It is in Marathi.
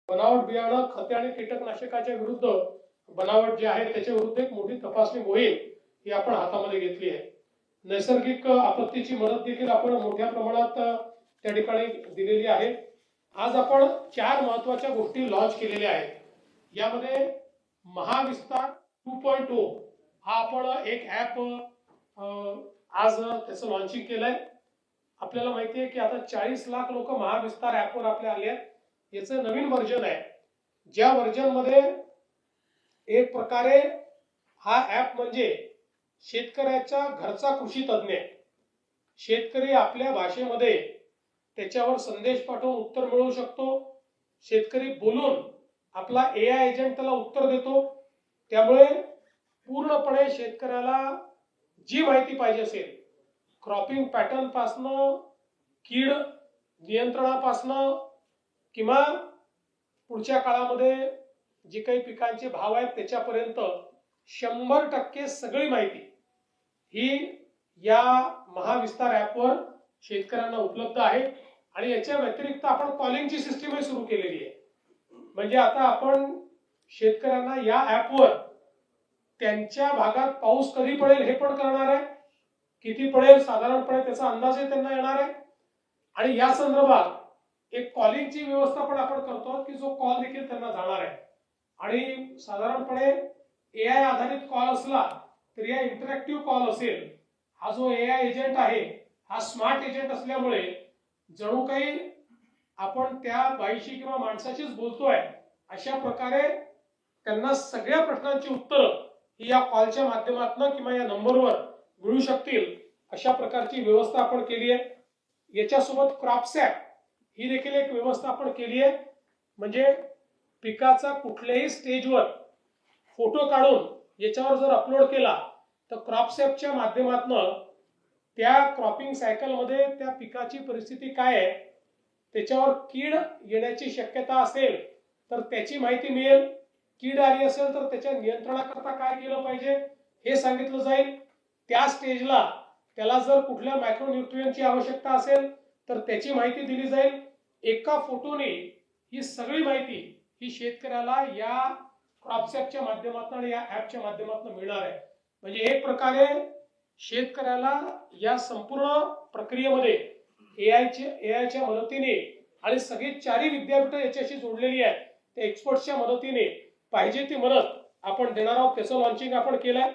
बनावट बियाणं, खते आणि कीटकनाशकाच्या विरुद्ध बनावट जे आहे त्याच्या विरुद्ध एक मोठी तपासणी मोहीम ही आपण हातामध्ये घेतली आहे. नैसर्गिक आपत्तीची मदत देखील आपण मोठ्या प्रमाणात त्या ठिकाणी दिलेली आहे. आज आपण 4 महत्त्वाच्या गोष्टी लॉन्च केलेल्या आहेत. यामध्ये महाविस्तार 2.0 हा आपण एक ॲप आज त्याचं लॉन्चिंग केलंय. आपल्याला माहिती आहे की आता 40 लाख लोक महाविस्तार ॲपवर आपल्या आले आहेत. याचं नवीन व्हर्जन आहे, ज्या व्हर्जन मध्ये एक प्रकारे हा ॲप म्हणजे शेतकऱ्याचा घरचा कृषी तज्ञ. शेतकरी आपल्या भाषेमध्ये त्याच्यावर संदेश पाठवून उत्तर मिळवू शकतो. शेतकरी बोलून आपला AI एजंट त्याला उत्तर देतो. त्यामुळे पूर्णपणे शेतकऱ्याला जी माहिती पाहिजे असेल, क्रॉपिंग पॅटर्न पासनं, कीड नियंत्रणापासनं किंवा पुढच्या काळामध्ये जे काही पिकांचे भाव आहेत त्याच्यापर्यंत 100% सगळी माहिती ही या महाविस्तार ॲपवर शेतकऱ्यांना उपलब्ध आहे. आणि याच्या व्यतिरिक्त आपण कॉलिंगची सिस्टीमही सुरू केलेली आहे. म्हणजे आता आपण शेतकऱ्यांना या ॲपवर त्यांच्या भागात पाऊस कधी पडेल हे पण करणार आहे, किती पडेल साधारणपणे त्याचा अंदाजही त्यांना येणार आहे. आणि या संदर्भात एक कॉलिंगची व्यवस्था पण आपण करतो की जो कॉल देखील त्यांना जाणार आहे. आणि साधारणपणे AI आधारित कॉल असला तर या इंटरॅक्टिव्ह कॉल असेल. हा जो AI एजंट आहे हा स्मार्ट एजंट असल्यामुळे जणू काही आपण त्या बाईशी किंवा माणसाशीच बोलतोय अशा प्रकारे त्यांना सगळ्या प्रश्नांची उत्तरं ही या कॉलच्या माध्यमातून किंवा या नंबरवर मिळू शकतील अशा प्रकारची व्यवस्था आपण केली आहे. याच्यासोबत क्रॉपसॅप ही देखील एक व्यवस्था आपण केली आहे. म्हणजे पिकाचा कुठल्याही स्टेजवर फोटो काढून याच्यावर जर अपलोड केला तर क्रॉपसॅपच्या माध्यमातून त्या क्रॉपिंग सायकलमध्ये त्या पिकाची परिस्थिती काय आहे, त्याच्यावर कीड येण्याची शक्यता असेल तर त्याची माहिती मिळेल. कीड आली असेल तर त्याच्या नियंत्रणाकरता काय केलं पाहिजे हे सांगितलं जाईल. त्या स्टेजला त्याला जर कुठल्या मायक्रोन्यूट्रियनची आवश्यकता असेल तर त्याची माहिती दिली जाईल. एका फोटोने ही सगळी माहिती ही शेतकऱ्याला या क्रॉपसॅपच्या माध्यमातून आणि या ॲपच्या माध्यमातून मिळणार आहे. म्हणजे एक प्रकारे शेतकऱ्याला या संपूर्ण प्रक्रियेमध्ये एआयच्या मदतीने आणि सगळी 4 विद्यापीठं याच्याशी जोडलेली आहेत त्या एक्सपर्ट्सच्या मदतीने पाहिजे ती मदत आपण देणार आहोत. त्याचं लॉन्चिंग आपण केलंय.